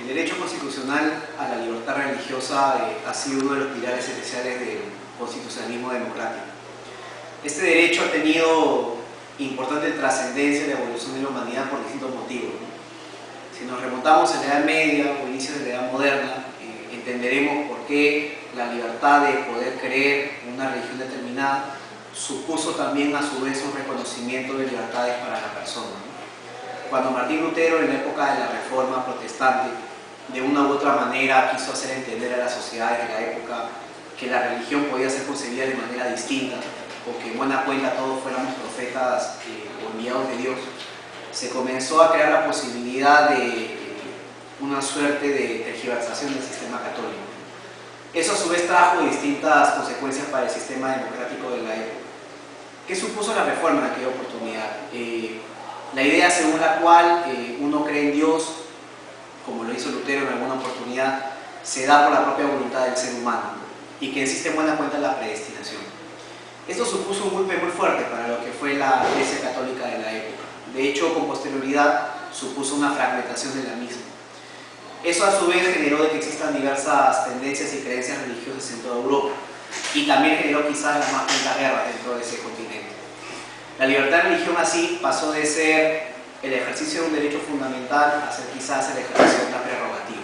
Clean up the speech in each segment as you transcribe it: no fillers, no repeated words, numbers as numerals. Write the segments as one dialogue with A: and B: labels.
A: El derecho constitucional a la libertad religiosa ha sido uno de los pilares esenciales del constitucionalismo democrático. Este derecho ha tenido importante trascendencia en la evolución de la humanidad por distintos motivos, ¿no? Si nos remontamos a la Edad Media o inicios de la Edad Moderna, entenderemos por qué la libertad de poder creer en una religión determinada supuso también a su vez un reconocimiento de libertades para la persona, ¿no? Cuando Martín Lutero, en la época de la Reforma Protestante, de una u otra manera quiso hacer entender a las sociedades de la época que la religión podía ser concebida de manera distinta, o que en buena cuenta todos fuéramos profetas o enviados de Dios, se comenzó a crear la posibilidad de una suerte de tergiversación del sistema católico. Eso a su vez trajo distintas consecuencias para el sistema democrático de la época. ¿Qué supuso la reforma en aquella oportunidad? La idea según la cual uno cree en Dios, como lo hizo Lutero en alguna oportunidad, se da por la propia voluntad del ser humano, ¿no? Y que existe en buena cuenta la predestinación. Esto supuso un golpe muy fuerte para lo que fue la Iglesia Católica de la época. De hecho, con posterioridad supuso una fragmentación de la misma. Eso a su vez generó de que existan diversas tendencias y creencias religiosas en toda Europa, y también generó quizás las más cruentas guerras dentro de ese continente. La libertad de religión así pasó de ser el ejercicio de un derecho fundamental a ser quizás el ejercicio de una prerrogativa.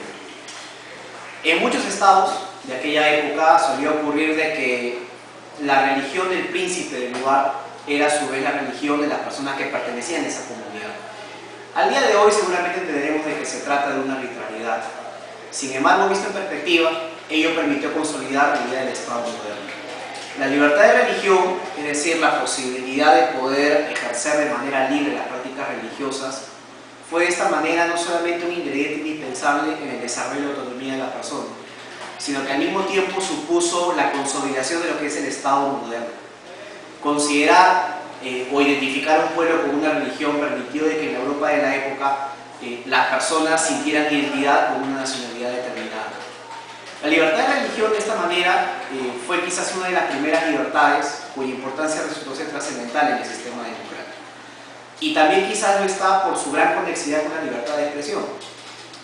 A: En muchos estados de aquella época solía ocurrir de que la religión del príncipe del lugar era a su vez la religión de las personas que pertenecían a esa comunidad. Al día de hoy seguramente entenderemos de que se trata de una arbitrariedad. Sin embargo, visto en perspectiva, ello permitió consolidar la idea del Estado moderno. La libertad de religión, es decir, la posibilidad de poder ejercer de manera libre las prácticas religiosas, fue de esta manera no solamente un ingrediente indispensable en el desarrollo de la autonomía de la persona, sino que al mismo tiempo supuso la consolidación de lo que es el Estado moderno. Considerar o identificar un pueblo con una religión permitió de que en la Europa de la época las personas sintieran identidad con una nacionalidad determinada. La libertad de religión de esta manera fue quizás una de las primeras libertades cuya importancia resultó ser trascendental en el sistema democrático. Y también quizás lo está por su gran conexidad con la libertad de expresión.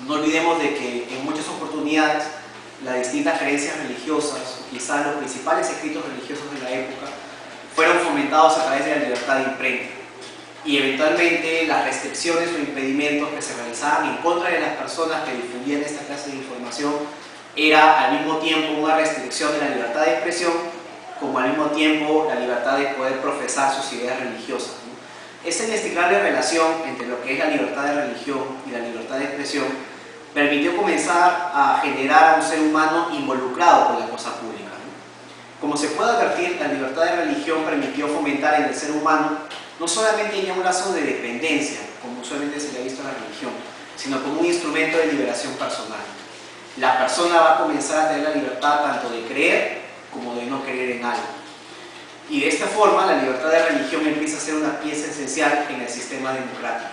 A: No olvidemos de que en muchas oportunidades las distintas creencias religiosas, o quizás los principales escritos religiosos de la época, fueron fomentados a través de la libertad de imprenta, y eventualmente las restricciones o impedimentos que se realizaban en contra de las personas que difundían esta clase de información era al mismo tiempo una restricción de la libertad de expresión, como al mismo tiempo la libertad de poder profesar sus ideas religiosas, ¿no? Esa inestimable relación entre lo que es la libertad de religión y la libertad de expresión permitió comenzar a generar a un ser humano involucrado con la cosa pública, ¿no? Como se puede advertir, la libertad de religión permitió fomentar en el ser humano no solamente ya un lazo de dependencia, como usualmente se le ha visto en la religión, sino como un instrumento de liberación personal. La persona va a comenzar a tener la libertad tanto de creer como de no creer en algo. Y de esta forma, la libertad de religión empieza a ser una pieza esencial en el sistema democrático.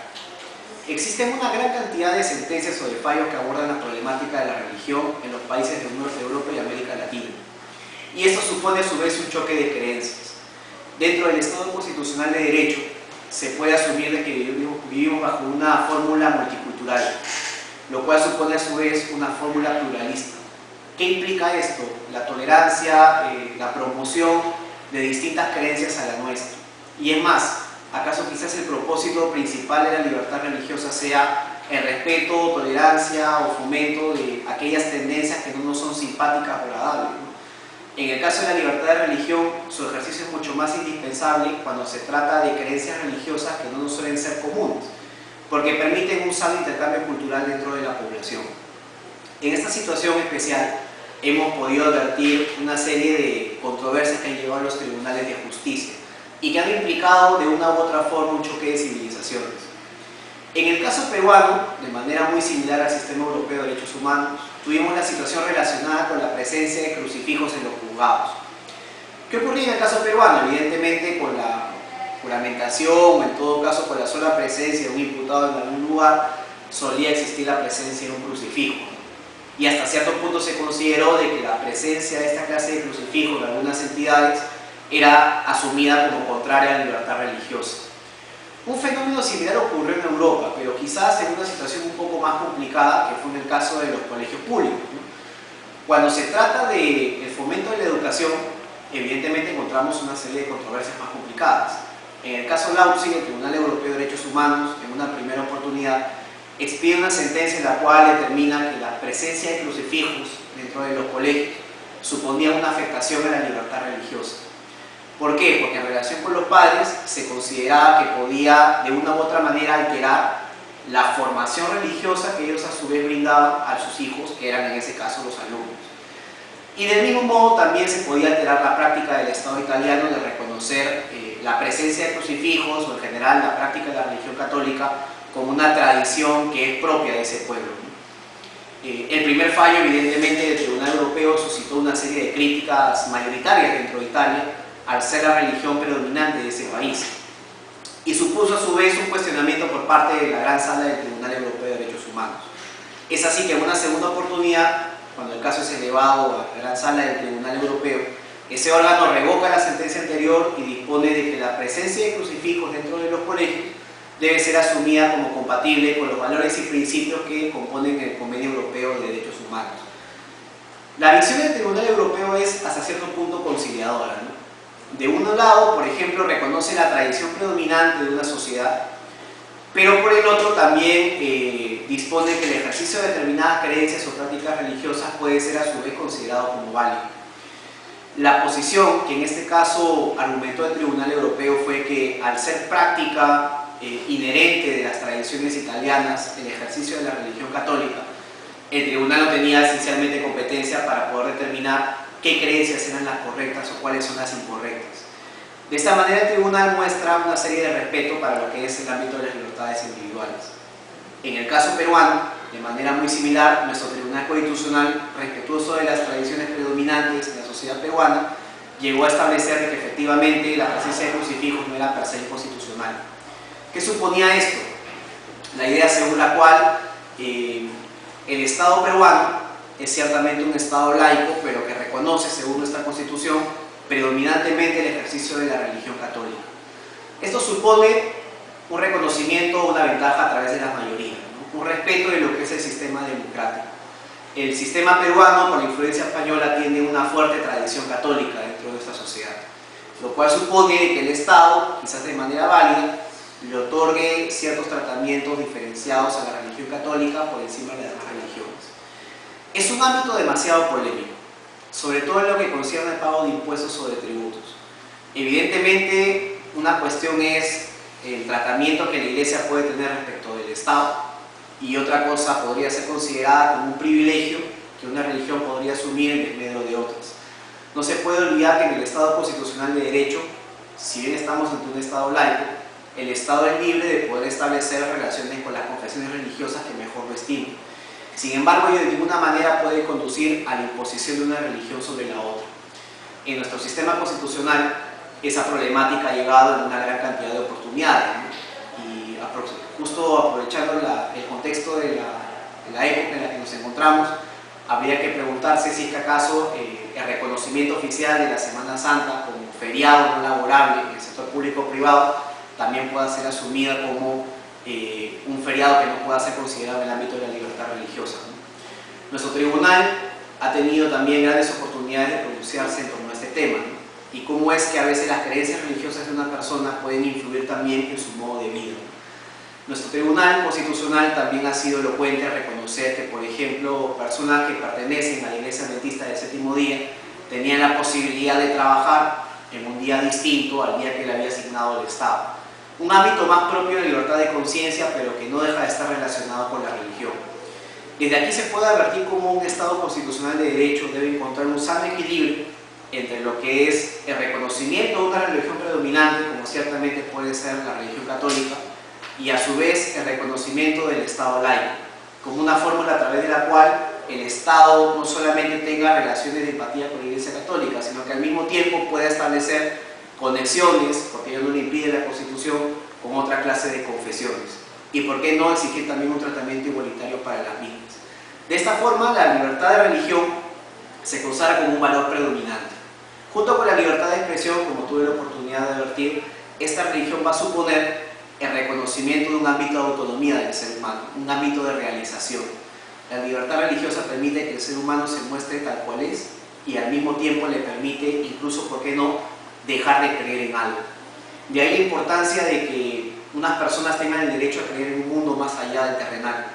A: Existen una gran cantidad de sentencias o de fallos que abordan la problemática de la religión en los países del norte de Europa y América Latina. Y esto supone a su vez un choque de creencias. Dentro del Estado constitucional de derecho, se puede asumir de que vivimos bajo una fórmula multicultural, lo cual supone a su vez una fórmula pluralista. ¿Qué implica esto? La tolerancia, la promoción de distintas creencias a la nuestra. Y es más, ¿acaso quizás el propósito principal de la libertad religiosa sea el respeto, tolerancia o fomento de aquellas tendencias que no nos son simpáticas o agradables, ¿no? En el caso de la libertad de religión, su ejercicio es mucho más indispensable cuando se trata de creencias religiosas que no nos suelen ser comunes, porque permiten un sano intercambio cultural dentro de la población. En esta situación especial hemos podido advertir una serie de controversias que han llevado a los tribunales de justicia y que han implicado de una u otra forma un choque de civilizaciones. En el caso peruano, de manera muy similar al sistema europeo de derechos humanos, tuvimos la situación relacionada con la presencia de crucifijos en los juzgados. ¿Qué ocurría en el caso peruano? Evidentemente con la juramentación o en todo caso con la sola presencia de un imputado en algún lugar solía existir la presencia de un crucifijo, y hasta cierto punto se consideró de que la presencia de esta clase de crucifijos en algunas entidades era asumida como contraria a la libertad religiosa. Un fenómeno similar ocurrió en Europa, pero quizás en una situación un poco más complicada, que fue en el caso de los colegios públicos, ¿no? Cuando se trata del fomento de la educación, evidentemente encontramos una serie de controversias más complicadas. En el caso Leipzig, el Tribunal Europeo de Derechos Humanos, en una primera oportunidad, expide una sentencia en la cual determina que la presencia de crucifijos dentro de los colegios suponía una afectación a la libertad religiosa. ¿Por qué? Porque en relación con los padres se consideraba que podía de una u otra manera alterar la formación religiosa que ellos a su vez brindaban a sus hijos, que eran en ese caso los alumnos. Y del mismo modo también se podía alterar la práctica del Estado italiano de reconocer la presencia de crucifijos o en general la práctica de la religión católica como una tradición que es propia de ese pueblo. El primer fallo, evidentemente, del Tribunal Europeo suscitó una serie de críticas mayoritarias dentro de Italia al ser la religión predominante de ese país, y supuso a su vez un cuestionamiento por parte de la Gran Sala del Tribunal Europeo de Derechos Humanos. Es así que en una segunda oportunidad, cuando el caso es elevado a la Gran Sala del Tribunal Europeo, ese órgano revoca la sentencia anterior y dispone de que la presencia de crucifijos dentro de los colegios debe ser asumida como compatible con los valores y principios que componen el Convenio Europeo de Derechos Humanos. La visión del Tribunal Europeo es hasta cierto punto conciliadora, ¿no? De un lado, por ejemplo, reconoce la tradición predominante de una sociedad, pero por el otro también dispone que el ejercicio de determinadas creencias o prácticas religiosas puede ser a su vez considerado como válido. La posición que en este caso argumentó el Tribunal Europeo fue que al ser práctica inherente de las tradiciones italianas el ejercicio de la religión católica, el tribunal no tenía esencialmente competencia para poder determinar qué creencias eran las correctas o cuáles son las incorrectas. De esta manera el tribunal muestra una serie de respeto para lo que es el ámbito de las libertades individuales. En el caso peruano, de manera muy similar, nuestro Tribunal Constitucional, respetuoso de las tradiciones predominantes en la sociedad peruana, llegó a establecer que efectivamente la presencia de crucifijos no era per se inconstitucional. ¿Qué suponía esto? La idea según la cual el Estado peruano es ciertamente un Estado laico, pero que reconoce, según nuestra Constitución, predominantemente el ejercicio de la religión católica. Esto supone un reconocimiento o una ventaja a través de las mayorías, ¿no? Un respeto de lo que es el sistema democrático. El sistema peruano, por la influencia española, tiene una fuerte tradición católica dentro de nuestra sociedad, lo cual supone que el Estado, quizás de manera válida, le otorgue ciertos tratamientos diferenciados a la religión católica por encima de las demás religiones. Es un ámbito demasiado polémico, sobre todo en lo que concierne al pago de impuestos o de tributos. Evidentemente, una cuestión es el tratamiento que la Iglesia puede tener respecto del Estado, y otra cosa podría ser considerada como un privilegio que una religión podría asumir en desmedro de otras. No se puede olvidar que en el Estado constitucional de derecho, si bien estamos ante un Estado laico, el Estado es libre de poder establecer relaciones con las confesiones religiosas que mejor lo estimen. Sin embargo, ello de ninguna manera puede conducir a la imposición de una religión sobre la otra. En nuestro sistema constitucional, esa problemática ha llegado en una gran cantidad de oportunidades, ¿no? Y justo aprovechando el contexto de la época en la que nos encontramos, habría que preguntarse si es que acaso el reconocimiento oficial de la Semana Santa como feriado no laborable en el sector público o privado también pueda ser asumida como un feriado que no pueda ser considerado en el ámbito de la libertad religiosa, ¿no? Nuestro tribunal ha tenido también grandes oportunidades de pronunciarse en torno a este tema, ¿no? Y cómo es que a veces las creencias religiosas de una persona pueden influir también en su modo de vida. Nuestro Tribunal Constitucional también ha sido elocuente a reconocer que, por ejemplo, personas que pertenecen a la Iglesia Adventista del Séptimo Día tenían la posibilidad de trabajar en un día distinto al día que le había asignado el Estado. Un ámbito más propio de libertad de conciencia, pero que no deja de estar relacionado con la religión. Desde aquí se puede advertir cómo un Estado constitucional de derecho debe encontrar un sano equilibrio entre lo que es el reconocimiento de una religión predominante, como ciertamente puede ser la religión católica, y a su vez el reconocimiento del Estado laico, como una fórmula a través de la cual el Estado no solamente tenga relaciones de empatía con la Iglesia Católica, sino que al mismo tiempo pueda establecer conexiones, porque ello no le impide la Constitución, con otra clase de confesiones. Y por qué no exigir también un tratamiento igualitario para las mismas. De esta forma, la libertad de religión se consagra como un valor predominante. Junto con la libertad de expresión, como tuve la oportunidad de advertir, esta religión va a suponer el reconocimiento de un ámbito de autonomía del ser humano, un ámbito de realización. La libertad religiosa permite que el ser humano se muestre tal cual es y al mismo tiempo le permite, incluso, ¿por qué no?, dejar de creer en algo. De ahí la importancia de que unas personas tengan el derecho a creer en un mundo más allá del terrenal.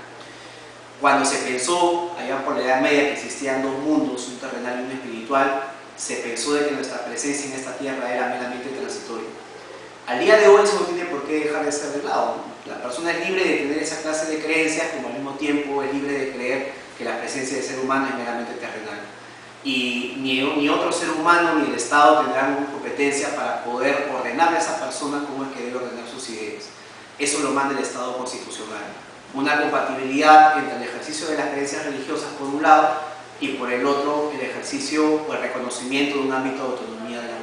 A: Cuando se pensó, allá por la Edad Media, que existían dos mundos, un terrenal y un espiritual, se pensó de que nuestra presencia en esta tierra era meramente transitoria. Al día de hoy eso no tiene por qué dejar de ser de lado, ¿no? La persona es libre de tener esa clase de creencias, como al mismo tiempo es libre de creer que la presencia del ser humano es meramente terrenal. Y ni otro ser humano ni el Estado tendrán competencia para poder ordenar a esa persona cómo es que debe ordenar sus ideas. Eso lo manda el Estado constitucional. Una compatibilidad entre el ejercicio de las creencias religiosas por un lado y por el otro el ejercicio o el reconocimiento de un ámbito de autonomía de la